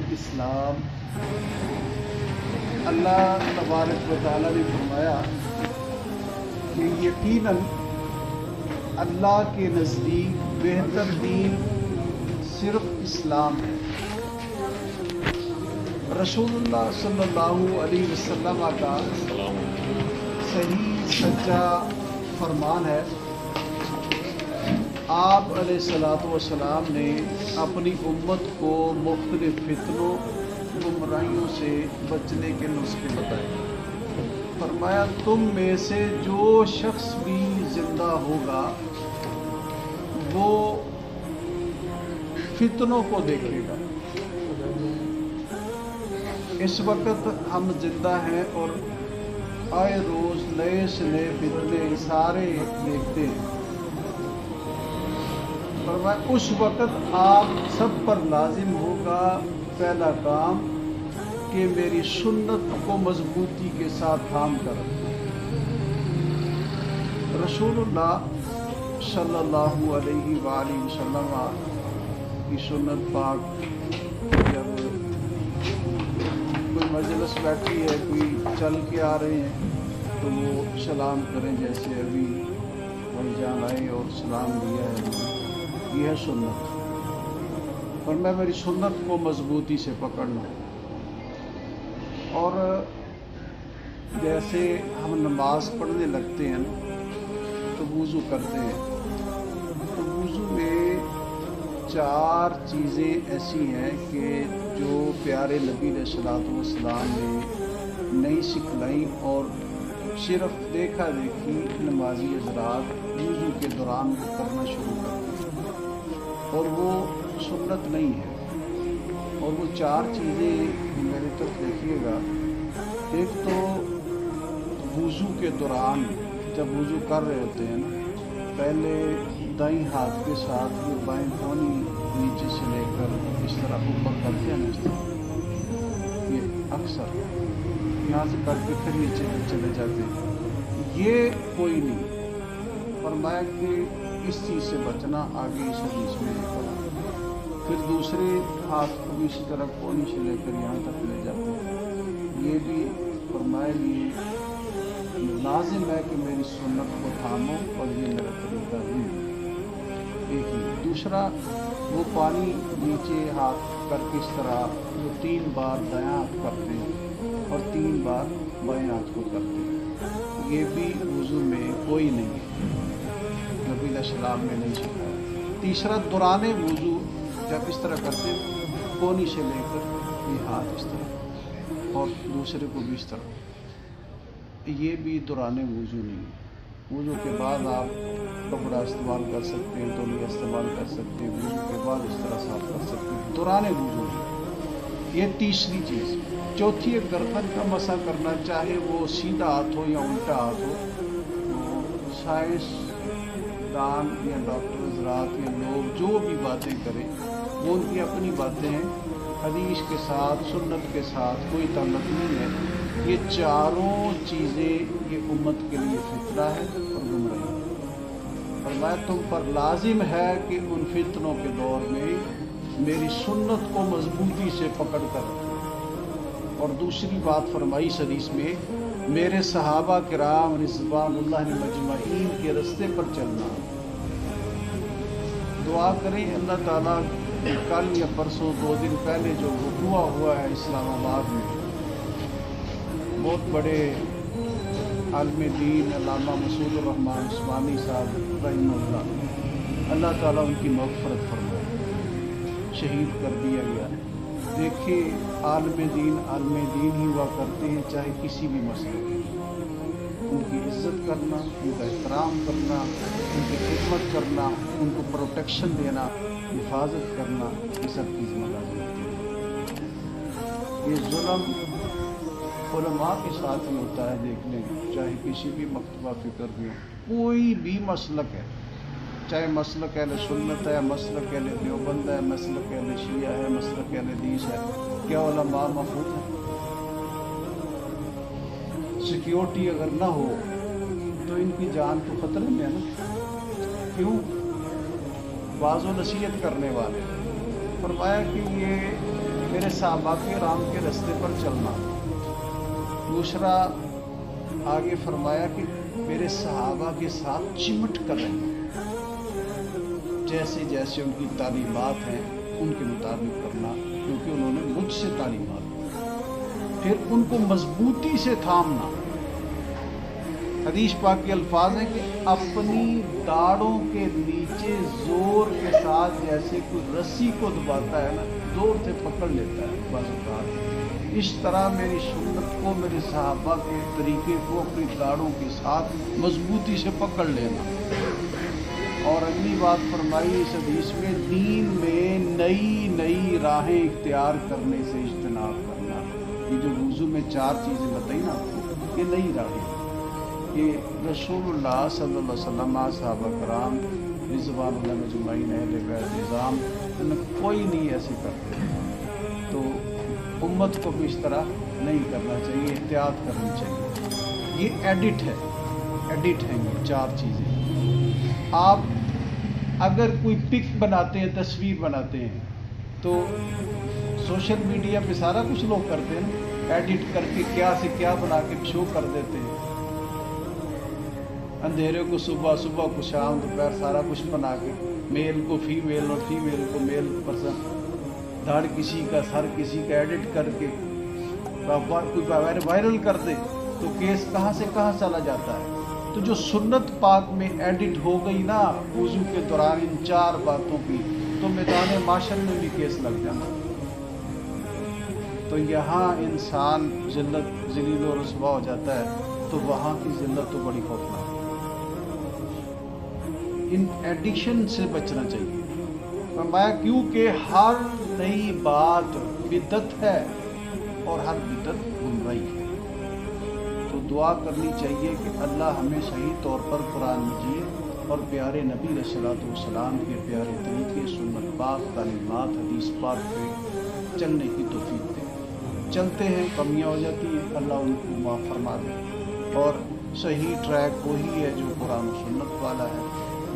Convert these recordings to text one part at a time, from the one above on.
الاسلام، اللہ تبارک و تعالیٰ نے فرمایا کہ یقیناً اللہ کے نزدیک بہتر دین صرف اسلام ہے۔ رسول اللہ صلی اللہ علیہ وسلم کا صحیح سچا فرمان ہے، آپ علیہ الصلوۃ والسلام نے اپنی امت کو مختلف فتنوں گمراہیوں سے بچنے کے نسخے بتائے۔ فرمایا تم میں سے جو شخص بھی زندہ ہوگا وہ فتنوں کو دیکھے گا۔ اس وقت ہم زندہ ہیں اور آئے روز نئے سے نئے فتنے سارے دیکھتے ہیں۔ فرمایا اس وقت آپ سب پر لازم ہوگا پہلا کام کہ میری سنت کو مضبوطی کے ساتھ تھام کر۔ رسول اللہ صلی اللہ علیہ وآلہ وسلم کی سنت پاک، جب کوئی مجلس بیٹھی ہے، کوئی چل کے آ رہے ہیں تو وہ سلام کریں، جیسے ابھی بھائی جان آئے اور سلام دیا ہے، یہ ہے سنت۔ اور میں میری سنت کو مضبوطی سے پکڑنا۔ اور جیسے ہم نماز پڑھنے لگتے ہیں تو وضو کرتے ہیں، تو وضو میں 4 چیزیں ایسی ہیں کہ جو پیارے نبی علیہ الصلوۃ والسلام نے نہیں سکھلائیں اور صرف دیکھا دیکھی نمازی حضرات وضو کے دوران کرنا شروع کرتے ہیں، اور وہ سنت نہیں ہے۔ اور وہ 4 چیزیں میری طرف دیکھیے گا۔ ایک تو وضو کے دوران جب وضو کر رہے ہوتے ہیں نا، پہلے دائیں ہاتھ کے ساتھ یہ بائیں کونی نیچے سے لے کر اس طرح اوپر کرتے ہیں نا، اس طرح یہ اکثر یہاں سے کر کے پھر نیچے چلے جاتے ہیں، یہ کوئی نہیں۔ فرمایا کہ اس چیز سے بچنا، آگے اس حدیث میں پڑھا۔ پھر دوسرے ہاتھ کو بھی اسی طرح کونی سے لے کر یہاں تک لے جاتے ہیں، یہ بھی فرمایا یہ لازم ہے کہ میری سنت کو تھامو اور یہ میرا طریقہ نہیں۔ ایک ہی دوسرا، وہ پانی نیچے ہاتھ کر کے اس طرح جو 3 بار دایاں ہاتھ کرتے ہیں اور 3 بار بائیں ہاتھ کو کرتے ہیں، یہ بھی وضو میں کوئی نہیں ہے، نبی علیہ السلام نے نہیں سکھایا۔ تیسرا، دوران وضو جب اس طرح کرتے ہیں، کونی سے لے کر یہ ہاتھ اس طرح اور دوسرے کو بھی اس طرح، یہ بھی دوران وضو نہیں ہے۔ وضو کے بعد آپ کپڑا استعمال کر سکتے ہیں، تولیہ استعمال کر سکتے ہیں، وضو کے بعد اس طرح صاف کر سکتے ہیں، دوران وضو نہیں۔ یہ تیسری چیز۔ چوتھی ہے گردن کا مسح کرنا، چاہے وہ سیدھا ہاتھ ہو یا الٹا ہاتھ ہو۔ سائنس دان یا ڈاکٹر حضرات یا لوگ جو بھی باتیں کریں وہ ان کی اپنی باتیں ہیں، حدیث کے ساتھ سنت کے ساتھ کوئی تعلق نہیں ہے۔ یہ 4 چیزیں یہ امت کے لیے فتنہ ہے اور گمراہی ہے۔ فرمایا تم پر لازم ہے کہ ان فتنوں کے دور میں میری سنت کو مضبوطی سے پکڑ کر رکھو۔ اور دوسری بات فرمائی اس حدیث میں، میرے صحابہ کرام رضوان اللہ مجمعین کے رستے پر چلنا۔ دعا کریں اللہ تعالیٰ کل یا پرسوں 2 دن پہلے جو وقوع ہوا ہے اسلام آباد میں، بہت بڑے عالم دین علامہ مسعود الرحمان عثمانی صاحب رحمہ اللہ، اللہ تعالیٰ ان کی مغفرت فرمائے، شہید کر دیا گیا ہے۔ دیکھیے عالم دین ہی ہوا کرتے ہیں، چاہے کسی بھی مسئلے کی، ان کی عزت کرنا، ان کا احترام کرنا، ان کی خدمت کرنا، ان کو پروٹیکشن دینا، حفاظت کرنا، یہ سب کی ذمہ داری ہوتی ہے۔ یہ ظلم علماء کے ساتھ ہی ہوتا ہے، دیکھ لیں، چاہے کسی بھی مکتبہ فکر بھی ہو، کوئی بھی مسلک ہے، چاہے مسلک اہل سنت ہے، مسلک اہل دیوبند ہے، مسلک اہل شیعہ ہے، مسلک اہل حدیث ہے، کیا علماء محفوظ ہیں؟ سیکیورٹی اگر نہ ہو تو ان کی جان تو خطرے میں ہے نا۔ کیوں؟ بعض و نصیحت کرنے والے۔ فرمایا کہ یہ मेरे सहाबा के राम के रास्ते पर चलना। दूसरा आगे फरमाया कि मेरे सहाबा के साथ चिमट कर रहना, जैसे जैसे उनकी तालीमात हैं उनके मुताबिक करना, क्योंकि उन्होंने मुझसे तालीमात दी। फिर उनको मजबूती से थामना। हदीस पाक के अल्फाज हैं कि अपनी दाढ़ों के नीचे जोर के साथ जैसे कोई रस्सी को दबाता है ना, जोर से पकड़ लेता है बाज़। इस तरह मेरी सुन्नत को, मेरे सहाबा के तरीके को अपनी दाढ़ों के साथ मजबूती से पकड़ लेना। और अगली बात फरमाई इस हदीस में, दीन में नई नई राहें इख्तियार करने से इज्तनाब करना। ये जो वुज़ू में 4 चीज़ें बताई ना आपको, ये नई राहें, ये रसूलुल्लाह सल्लल्लाहु अलैहि वसल्लम, सहाबा कराम रिज़वानुल्लाह मजमईन अहले बैत निज़ाम, उनमें कोई नहीं ऐसे करते। तो उम्मत को भी इस तरह नहीं करना चाहिए, एहतियात करनी चाहिए। ये एडिट है ये 4 चीज़ें। आप अगर कोई पिक बनाते हैं, तस्वीर बनाते हैं, तो सोशल मीडिया पे सारा कुछ लोग करते हैं, एडिट करके क्या से क्या बना के शो कर देते हैं। अंधेरे को सुबह, सुबह को शाम, दोपहर, सारा कुछ बना के मेल को फीमेल और फीमेल को मेल पर्सन, धड़ किसी का, सर किसी का एडिट करके कोई वायरल कर दे तो केस कहाँ से कहाँ चला जाता है। तो जो सुन्नत पाक में एडिट हो गई ना वुज़ू के दौरान इन 4 बातों की, तो मैदान माशर में भी केस लग जाना। तो यहाँ इंसान ज़लील और रुसवा हो जाता है, तो वहाँ की ज़िल्लत तो बड़ी खौफनाक। इन एडिक्शन से बचना चाहिए। फरमाया क्योंकि हर नई बात बिदअत है और हर बिदअत गुमराही है। तो दुआ करनी चाहिए कि अल्लाह हमें सही तौर पर कुरान मजीद और प्यारे नबी अलैहिस्सलातु वस्सलाम के प्यारे तरीके, सुन्नत पाक, तालीमात, हदीस पाक पे चलने की तौफीक दे। चलते हैं, कमियाँ हो जाती हैं, अल्लाह उनको माफ़ फरमा दे। और सही ट्रैक वही है जो कुरान और सुन्नत वाला है।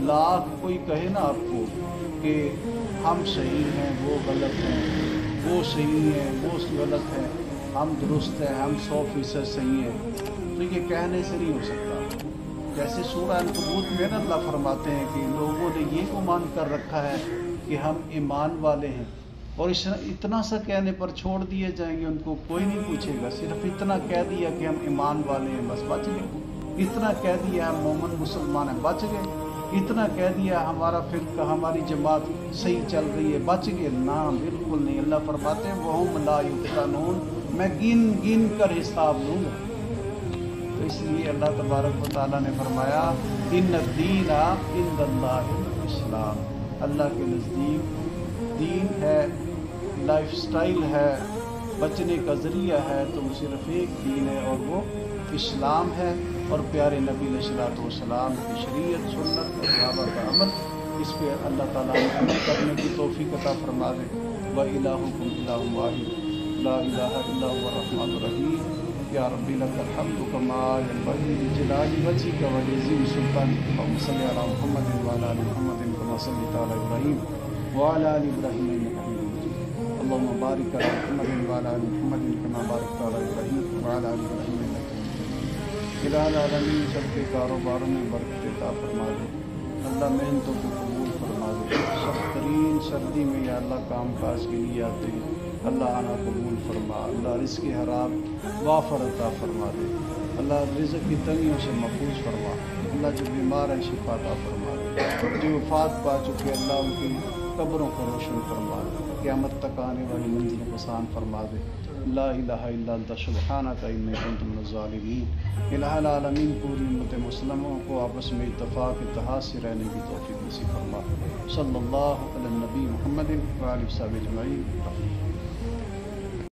लाख कोई कहे ना आपको कि हम सही हैं, वो गलत हैं, वो सही है, वो गलत है, हम दुरुस्त हैं, हम 100% सही हैं, तो ये कहने से नहीं हो सकता। जैसे सूरह अनकबूत में अल्लाह फरमाते हैं कि लोगों ने ये गुमान कर रखा है कि हम ईमान वाले हैं, और इतना सा कहने पर छोड़ दिए जाएंगे, उनको कोई नहीं पूछेगा। सिर्फ इतना कह दिया कि हम ईमान वाले हैं, बस बच गए। इतना कह दिया हम मोमिन मुसलमान हैं, बच गए। इतना कह दिया हमारा फिरका, हमारी जमात सही चल रही है, बच गए। ना, बिल्कुल नहीं। अल्लाह फरमाते हैं वहुम ला युफ्तनून, मैं गिन गिन कर हिसाब लूँगा। तो इसलिए अल्लाह तबारक व तआला ने फरमाया इन्न दीना इंदल्लाहिल इस्लाम, अल्लाह के नज़दीक दीन है, लाइफ स्टाइल है, बचने का ज़रिया है, तो वो सिर्फ एक दीन है और वो इस्लाम है। और प्यारे नबी अलैहिस्सलातु वस्सलाम की शरीयत, सुन्नत और सहाबा का अमल, इस पर अल्लाह ताला अमल करने की तौफीक अता फरमा दे। व इलाहुकुम इलाहुन वाहिद ला इलाहा इल्ला हुवा अर्रहमानुर रहीम। या रब्बी लकल हम्दु कमा यंबग़ी लिजलाली वजहिका व लिअज़ीम सुल्तानिका। अल्लाहुम्मा सल्लि अला मुहम्मदिन व अला आलि मुहम्मदिन कमा सल्लैता अला इब्राहीम व अला आलि इब्राहीम इन्नका हमीदुम मजीद। अल्लाहुम्मा बारिक अला मुहम्मदिन व अला आलि मुहम्मदिन कमा बारकता अला इब्राहीम व अला आलि इब्राहीम। इलाही आलमीन सबके कारोबारों में बरकत अता फरमा दे। अल्लाह मेहनतों को कबूल फरमा दे। सख्त तरीन सर्दी में या अल्लाह काम काज के लिए आते हैं, अल्लाह आना कबूल फरमा। अल्लाह रिज़्क़ हराम वाफर अता फरमा दे। अल्लाह रिज़्क़ की तंगियों से महफूज फरमा। अल्लाह जो बीमार है शिफा अता फरमा दे। जो वफ़ात पा चुके अल्लाह उनकी कब्रों को रोशन फरमा दे। क़यामत तक आने वाली मंजिल को आसान फरमा दे। ला इलाहा इल्ला अंता सुब्हानका इन्नी कुन्तु मिनज़ ज़ालिमीन। इलाहुल आलमीन पूरी उम्मत मुस्लिमों को आपस में इत्तफ़ाक़ इत्तेहाद से रहने की तौफ़ीक़ नसीब फरमा। सल्लल्लाहु अला नबी मुहम्मदिन व आलिहि व सल्लम अजमईन।